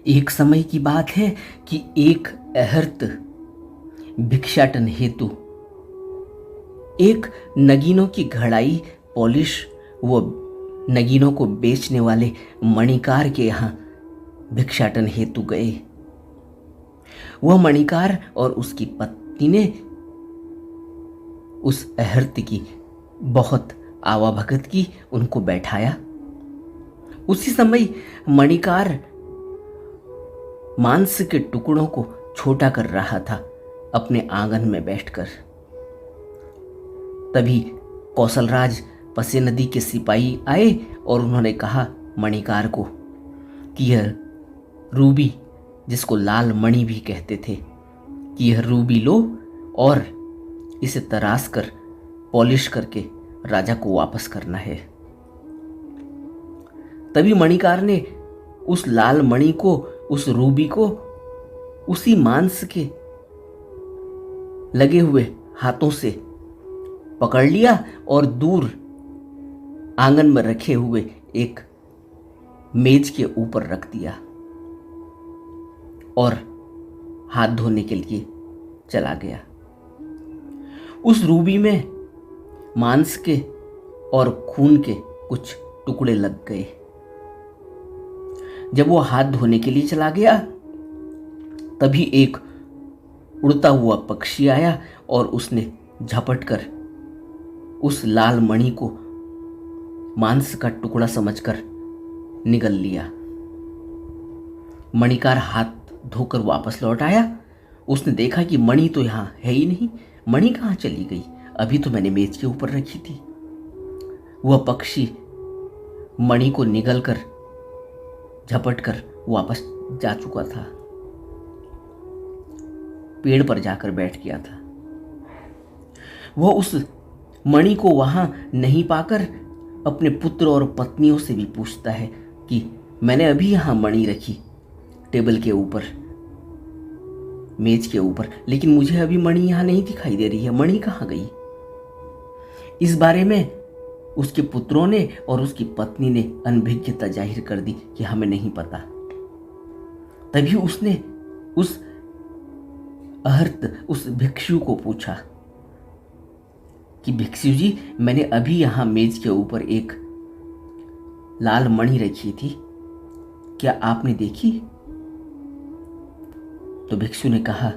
एक समय की बात है कि एक अहर्त भिक्षाटन हेतु एक नगीनों की घड़ाई पॉलिश व नगीनों को बेचने वाले मणिकार के यहाँ भिक्षाटन हेतु गए। वह मणिकार और उसकी पत्नी ने उस अहर्त की बहुत आवाभगत की, उनको बैठाया। उसी समय मणिकार मांस के टुकड़ों को छोटा कर रहा था अपने आंगन में बैठकर। तभी कौशलराज पसे नदी के सिपाही आए और उन्होंने कहा मणिकार को कि यह रूबी, जिसको लाल मणि भी कहते थे, कि यह रूबी लो और इसे तराश कर पॉलिश करके राजा को वापस करना है। तभी मणिकार ने उस लाल मणि को, उस रूबी को उसी मांस के लगे हुए हाथों से पकड़ लिया और दूर आंगन में रखे हुए एक मेज के ऊपर रख दिया और हाथ धोने के लिए चला गया। उस रूबी में मांस के और खून के कुछ टुकड़े लग गए। जब वो हाथ धोने के लिए चला गया तभी एक उड़ता हुआ पक्षी आया और उसने झपट कर उस लाल मणि को मांस का टुकड़ा समझकर निगल लिया। मणिकार हाथ धोकर वापस लौट आया। उसने देखा कि मणि तो यहाँ है ही नहीं। मणि कहाँ चली गई? अभी तो मैंने मेज के ऊपर रखी थी। वह पक्षी मणि को निगल कर झपट कर वापस जा चुका था, पेड़ पर जाकर बैठ गया था। वह उस मणि को वहां नहीं पाकर अपने पुत्र और पत्नियों से भी पूछता है कि मैंने अभी यहां मणि रखी टेबल के ऊपर, मेज के ऊपर, लेकिन मुझे अभी मणि यहां नहीं दिखाई दे रही है। मणि कहां गई? इस बारे में उसके पुत्रों ने और उसकी पत्नी ने अनभिज्ञता जाहिर कर दी कि हमें नहीं पता। तभी उसने उस अहर्त, उस भिक्षु को पूछा कि भिक्षु जी, मैंने अभी यहां मेज के ऊपर एक लाल मणि रखी थी, क्या आपने देखी? तो भिक्षु ने कहा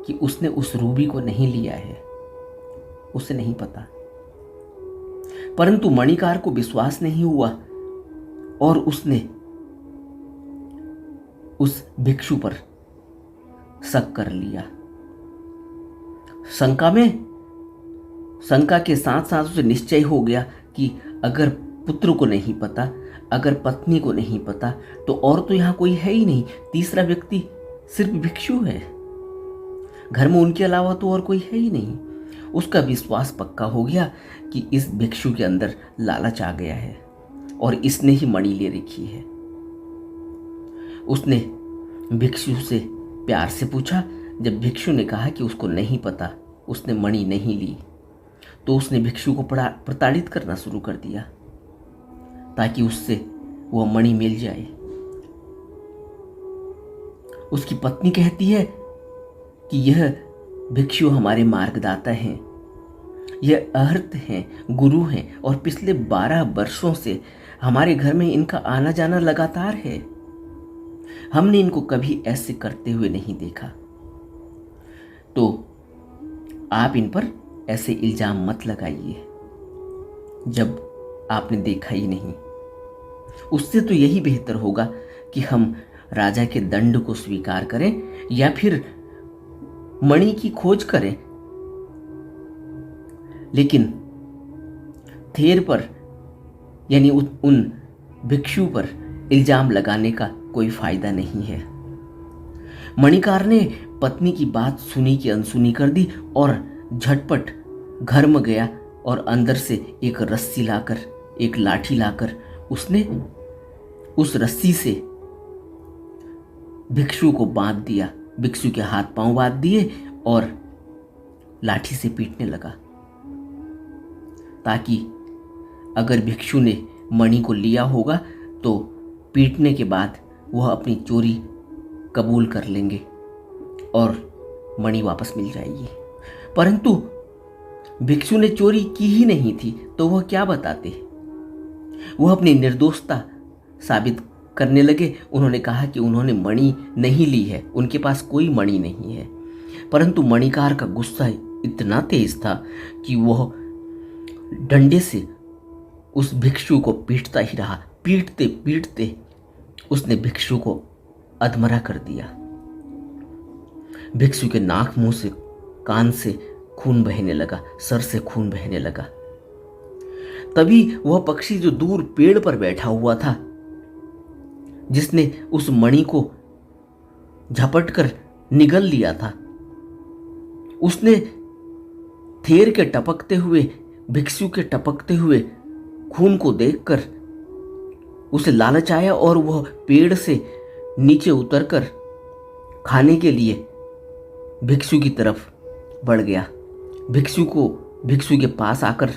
कि उसने उस रूबी को नहीं लिया है, उसे नहीं पता। परंतु मणिकार को विश्वास नहीं हुआ और उसने उस भिक्षु पर शक कर लिया। शंका के साथ साथ उसे निश्चय हो गया कि अगर पुत्र को नहीं पता, अगर पत्नी को नहीं पता, तो और तो यहां कोई है ही नहीं। तीसरा व्यक्ति सिर्फ भिक्षु है, घर में उनके अलावा तो और कोई है ही नहीं। उसका विश्वास पक्का हो गया कि इस भिक्षु के अंदर लालच आ गया है और इसने ही मणि ले रखी है। उसने भिक्षु से प्यार से पूछा। जब भिक्षु ने कहा कि उसको नहीं पता, उसने मणि नहीं ली, तो उसने भिक्षु को प्रताड़ित करना शुरू कर दिया ताकि उससे वह मणि मिल जाए। उसकी पत्नी कहती है कि यह भिक्षु हमारे मार्गदाता हैं, यह अहर्त हैं, गुरु हैं और पिछले 12 वर्षों से हमारे घर में इनका आना जाना लगातार है। हमने इनको कभी ऐसे करते हुए नहीं देखा, तो आप इन पर ऐसे इल्जाम मत लगाइए जब आपने देखा ही नहीं। उससे तो यही बेहतर होगा कि हम राजा के दंड को स्वीकार करें या फिर मणि की खोज करें, लेकिन थेर पर यानी उन भिक्षु पर इल्जाम लगाने का कोई फायदा नहीं है। मणिकार ने पत्नी की बात सुनी की अनसुनी कर दी और झटपट घर में गया और अंदर से एक रस्सी लाकर, एक लाठी लाकर उसने उस रस्सी से भिक्षु को बांध दिया, भिक्षु के हाथ पांव बांध दिए और लाठी से पीटने लगा ताकि अगर भिक्षु ने मणि को लिया होगा तो पीटने के बाद वह अपनी चोरी कबूल कर लेंगे और मणि वापस मिल जाएगी। परंतु भिक्षु ने चोरी की ही नहीं थी तो वह क्या बताते। वह अपनी निर्दोषता साबित करने लगे। उन्होंने कहा कि उन्होंने मणि नहीं ली है, उनके पास कोई मणि नहीं है। परंतु मणिकार का गुस्सा इतना तेज था कि वह डंडे से उस भिक्षु को पीटता ही रहा। पीटते पीटते उसने भिक्षु को अधमरा कर दिया। भिक्षु के नाक, मुंह से, कान से खून बहने लगा, सर से खून बहने लगा। तभी वह पक्षी जो दूर पेड़ पर बैठा हुआ था, जिसने उस मणि को झपट कर निगल लिया था, उसने थेर के टपकते हुए, भिक्षु के टपकते हुए खून को देखकर उसे लालच आया और वह पेड़ से नीचे उतरकर खाने के लिए भिक्षु की तरफ बढ़ गया। भिक्षु के पास आकर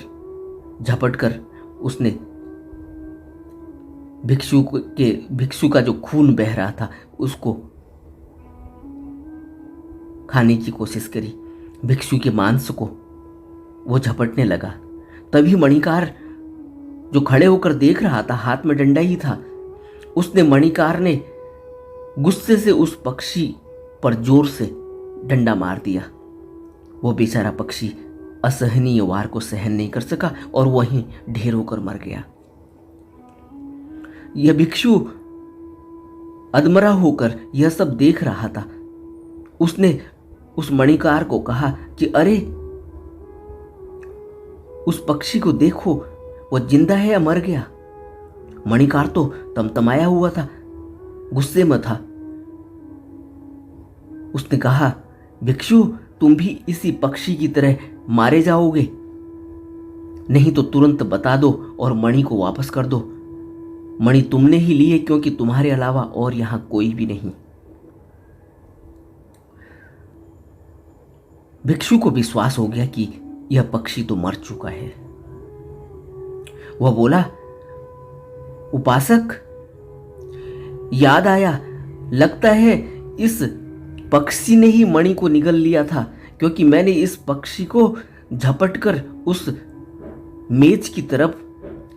झपट कर उसने भिक्षु का जो खून बह रहा था उसको खाने की कोशिश करी। भिक्षु के मांस को वो झपटने लगा। तभी मणिकार जो खड़े होकर देख रहा था, हाथ में डंडा ही था, उसने मणिकार ने गुस्से से उस पक्षी पर जोर से डंडा मार दिया। वो बेचारा पक्षी असहनीय वार को सहन नहीं कर सका और वहीं ढेर होकर मर गया। यह भिक्षु अधमरा होकर यह सब देख रहा था। उसने उस मणिकार को कहा कि अरे, उस पक्षी को देखो, वह जिंदा है या मर गया। मणिकार तो तमतमाया हुआ था, गुस्से में था। उसने कहा, भिक्षु, तुम भी इसी पक्षी की तरह मारे जाओगे, नहीं तो तुरंत बता दो और मणि को वापस कर दो। मणि तुमने ही ली है, क्योंकि तुम्हारे अलावा और यहां कोई भी नहीं। भिक्षु को विश्वास हो गया कि यह पक्षी तो मर चुका है। वह बोला, उपासक, याद आया, लगता है इस पक्षी ने ही मणि को निगल लिया था, क्योंकि मैंने इस पक्षी को झपटकर उस मेज की तरफ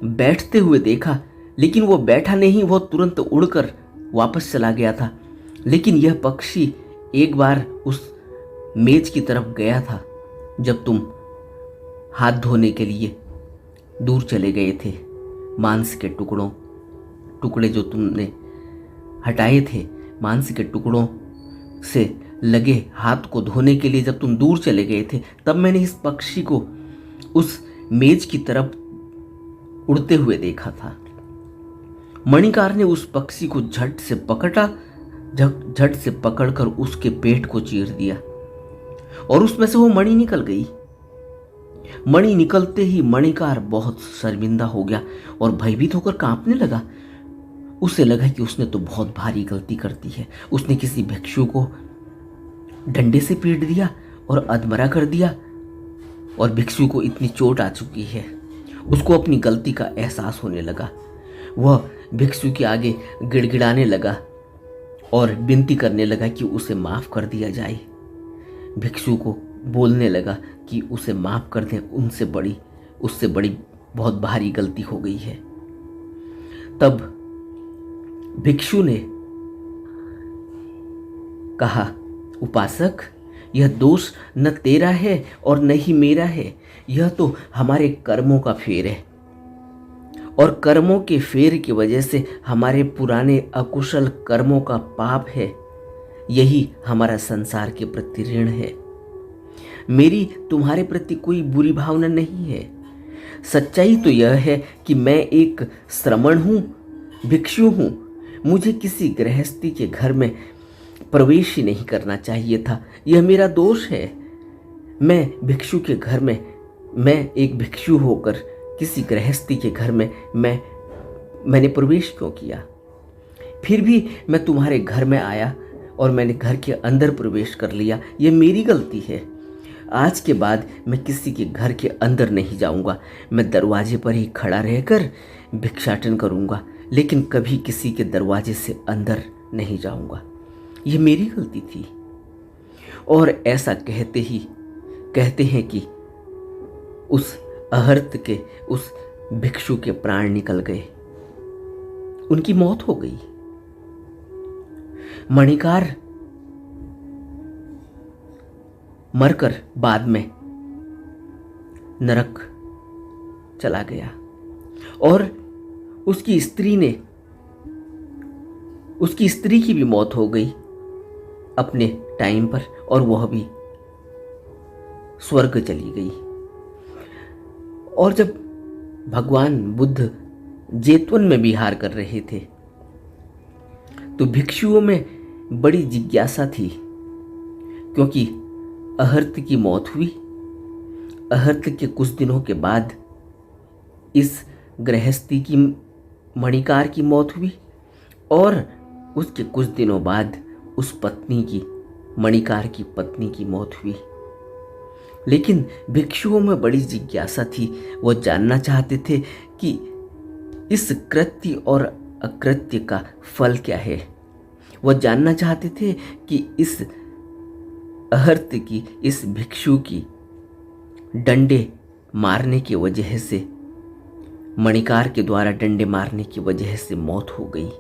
बैठते हुए देखा, लेकिन वो बैठा नहीं, वो तुरंत उड़कर वापस चला गया था। लेकिन यह पक्षी एक बार उस मेज की तरफ गया था जब तुम हाथ धोने के लिए दूर चले गए थे। मांस के टुकड़े जो तुमने हटाए थे, मांस के टुकड़ों से लगे हाथ को धोने के लिए जब तुम दूर चले गए थे, तब मैंने इस पक्षी को उस मेज की तरफ उड़ते हुए देखा था। मणिकार ने उस पक्षी को झट से पकड़कर उसके पेट को चीर दिया और उसमें से वो मणि निकल गई। मणि निकलते ही मणिकार बहुत शर्मिंदा हो गया और भयभीत होकर कांपने लगा। उसे लगा कि उसने तो बहुत भारी गलती कर दी है। उसने किसी भिक्षु को डंडे से पीट दिया और अधमरा कर दिया, और भिक्षु को इतनी चोट आ चुकी है। उसको अपनी गलती का एहसास होने लगा। वह भिक्षु के आगे गिड़गिड़ाने लगा और विनती करने लगा कि उसे माफ कर दिया जाए। भिक्षु को बोलने लगा कि उसे माफ कर दें, उससे बड़ी बहुत भारी गलती हो गई है। तब भिक्षु ने कहा, उपासक, यह दोष न तेरा है और न ही मेरा है, यह तो हमारे कर्मों का फेर है, और कर्मों के फेर की वजह से हमारे पुराने अकुशल कर्मों का पाप है। यही हमारा संसार के प्रति ऋण है। मेरी तुम्हारे प्रति कोई बुरी भावना नहीं है। सच्चाई तो यह है कि मैं एक श्रमण हूँ, भिक्षु हूँ। मुझे किसी गृहस्थी के घर में प्रवेश ही नहीं करना चाहिए था। यह मेरा दोष है। मैं एक भिक्षु होकर किसी गृहस्थी के घर में मैंने प्रवेश क्यों किया? फिर भी मैं तुम्हारे घर में आया और मैंने घर के अंदर प्रवेश कर लिया। यह मेरी गलती है। आज के बाद मैं किसी के घर के अंदर नहीं जाऊंगा। मैं दरवाजे पर ही खड़ा रहकर भिक्षाटन करूंगा, लेकिन कभी किसी के दरवाजे से अंदर नहीं जाऊंगा। ये मेरी गलती थी। और ऐसा कहते हैं कि उस अहर्त के, उस भिक्षु के प्राण निकल गए, उनकी मौत हो गई। मणिकार मरकर बाद में नरक चला गया और उसकी स्त्री की भी मौत हो गई अपने टाइम पर, और वह भी स्वर्ग चली गई। और जब भगवान बुद्ध जेतवन में विहार कर रहे थे तो भिक्षुओं में बड़ी जिज्ञासा थी, क्योंकि अहर्त की मौत हुई। अहर्त के कुछ दिनों के बाद इस गृहस्थी की, मणिकार की मौत हुई, और उसके कुछ दिनों बाद उस पत्नी की, मणिकार की पत्नी की मौत हुई। लेकिन भिक्षुओं में बड़ी जिज्ञासा थी, वो जानना चाहते थे कि इस कृत्य और अकृत्य का फल क्या है। वो जानना चाहते थे कि इस अहर्त की, इस भिक्षु की डंडे मारने की वजह से, मणिकार के द्वारा डंडे मारने की वजह से मौत हो गई।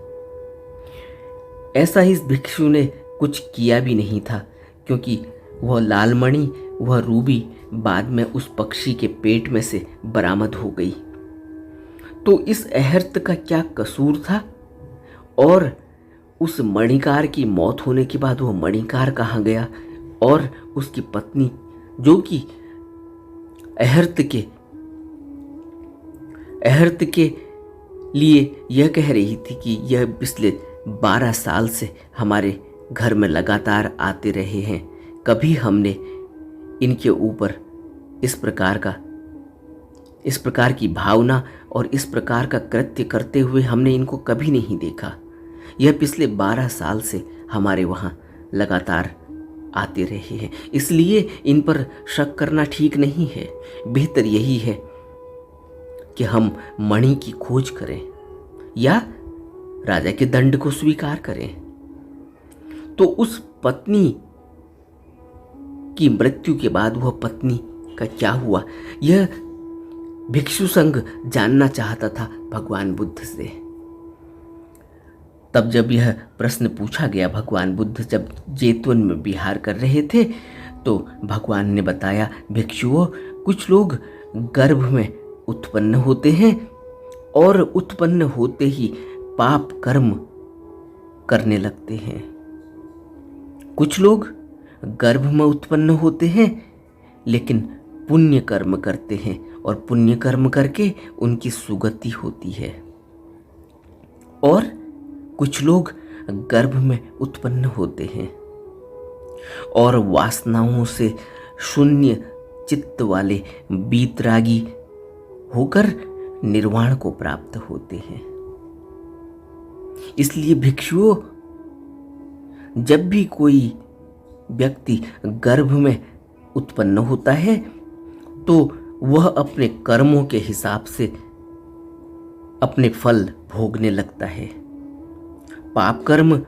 ऐसा इस भिक्षु ने कुछ किया भी नहीं था, क्योंकि वह लालमणि, वह रूबी बाद में उस पक्षी के पेट में से बरामद हो गई। तो इस अहर्त का क्या कसूर था? और उस मणिकार की मौत होने के बाद वह मणिकार कहाँ गया? और उसकी पत्नी, जो कि अहर्त के लिए यह कह रही थी कि यह पिछले 12 साल से हमारे घर में लगातार आते रहे हैं, कभी हमने इनके ऊपर इस प्रकार की भावना और इस प्रकार का कृत्य करते हुए हमने इनको कभी नहीं देखा। यह पिछले 12 साल से हमारे वहाँ लगातार आते रहे हैं, इसलिए इन पर शक करना ठीक नहीं है। बेहतर यही है कि हम मणि की खोज करें या राजा के दंड को स्वीकार करें। तो उस पत्नी की मृत्यु के बाद वह पत्नी का क्या हुआ, यह भिक्षु संघ जानना चाहता था भगवान बुद्ध से। तब जब यह प्रश्न पूछा गया, भगवान बुद्ध जब जेतवन में विहार कर रहे थे, तो भगवान ने बताया, भिक्षुओं, कुछ लोग गर्भ में उत्पन्न होते हैं और उत्पन्न होते ही पाप कर्म करने लगते हैं। कुछ लोग गर्भ में उत्पन्न होते हैं लेकिन पुण्य कर्म करते हैं और पुण्य कर्म करके उनकी सुगति होती है। और कुछ लोग गर्भ में उत्पन्न होते हैं और वासनाओं से शून्य चित्त वाले बीतरागी होकर निर्वाण को प्राप्त होते हैं। इसलिए भिक्षुओं, जब भी कोई व्यक्ति गर्भ में उत्पन्न होता है तो वह अपने कर्मों के हिसाब से अपने फल भोगने लगता है। पाप कर्म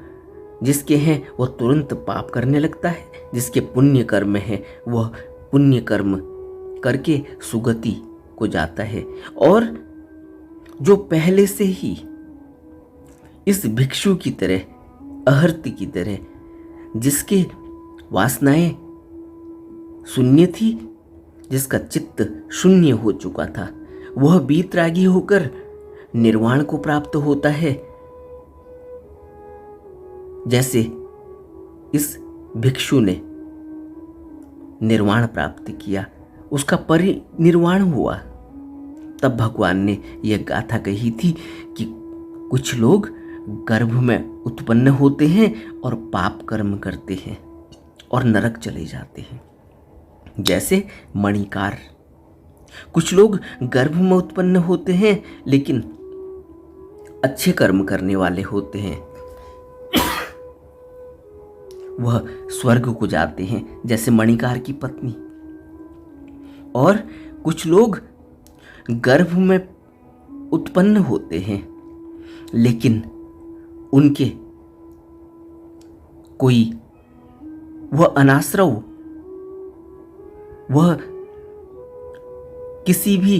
जिसके हैं वह तुरंत पाप करने लगता है, जिसके पुण्य कर्म है वह पुण्य कर्म करके सुगति को जाता है। और जो पहले से ही इस भिक्षु की तरह, अहर्त की तरह, जिसके वासनाएं शून्य थी, जिसका चित्त शून्य हो चुका था, वह बीतरागी होकर निर्वाण को प्राप्त होता है। जैसे इस भिक्षु ने निर्वाण प्राप्त किया, उसका परिनिर्वाण हुआ। तब भगवान ने यह गाथा कही थी कि कुछ लोग गर्भ में उत्पन्न होते हैं और पाप कर्म करते हैं और नरक चले जाते हैं। जैसे मणिकार, कुछ लोग गर्भ में उत्पन्न होते हैं लेकिन अच्छे कर्म करने वाले होते हैं, वह स्वर्ग को जाते हैं, जैसे मणिकार की पत्नी। और कुछ लोग गर्भ में उत्पन्न होते हैं लेकिन उनके कोई वह अनाश्रव, वह किसी भी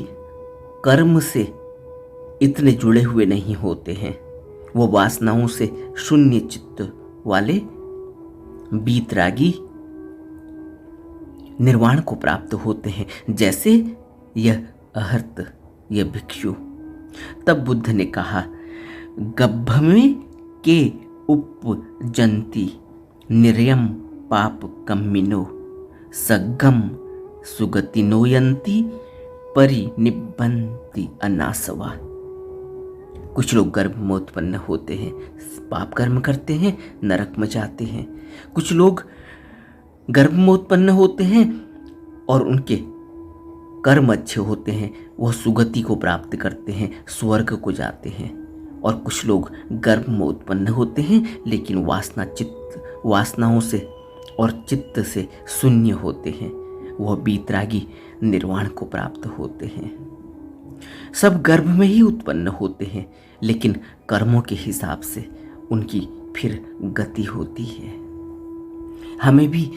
कर्म से इतने जुड़े हुए नहीं होते हैं। वो वासनाओं से शून्य चित्त वाले बीतरागी निर्वाण को प्राप्त होते हैं, जैसे यह अहर्त, यह भिक्षु। तब बुद्ध ने कहा, गब्भमे के उपजंती निर्यम पाप कम्मिनो सग्गम सुगतिनोयंती परिनिब्बन्ति अनासवा। कुछ लोग गर्भ में उत्पन्न होते हैं, पाप कर्म करते हैं, नरक में जाते हैं। कुछ लोग गर्भ में उत्पन्न होते हैं और उनके कर्म अच्छे होते हैं, वह सुगति को प्राप्त करते हैं, स्वर्ग को जाते हैं। और कुछ लोग गर्भ में उत्पन्न होते हैं लेकिन वासनाओं से और चित्त से शून्य होते हैं, वह बीतरागी निर्वाण को प्राप्त होते हैं। सब गर्भ में ही उत्पन्न होते हैं लेकिन कर्मों के हिसाब से उनकी फिर गति होती है। हमें भी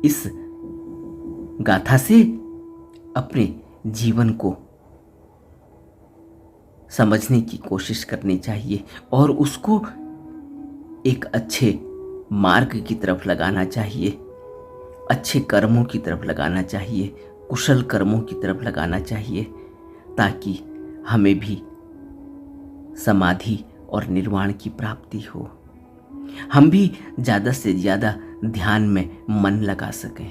इस गाथा से अपने जीवन को समझने की कोशिश करनी चाहिए और उसको एक अच्छे मार्ग की तरफ लगाना चाहिए, अच्छे कर्मों की तरफ लगाना चाहिए, कुशल कर्मों की तरफ लगाना चाहिए, ताकि हमें भी समाधि और निर्वाण की प्राप्ति हो, हम भी ज़्यादा से ज़्यादा ध्यान में मन लगा सकें।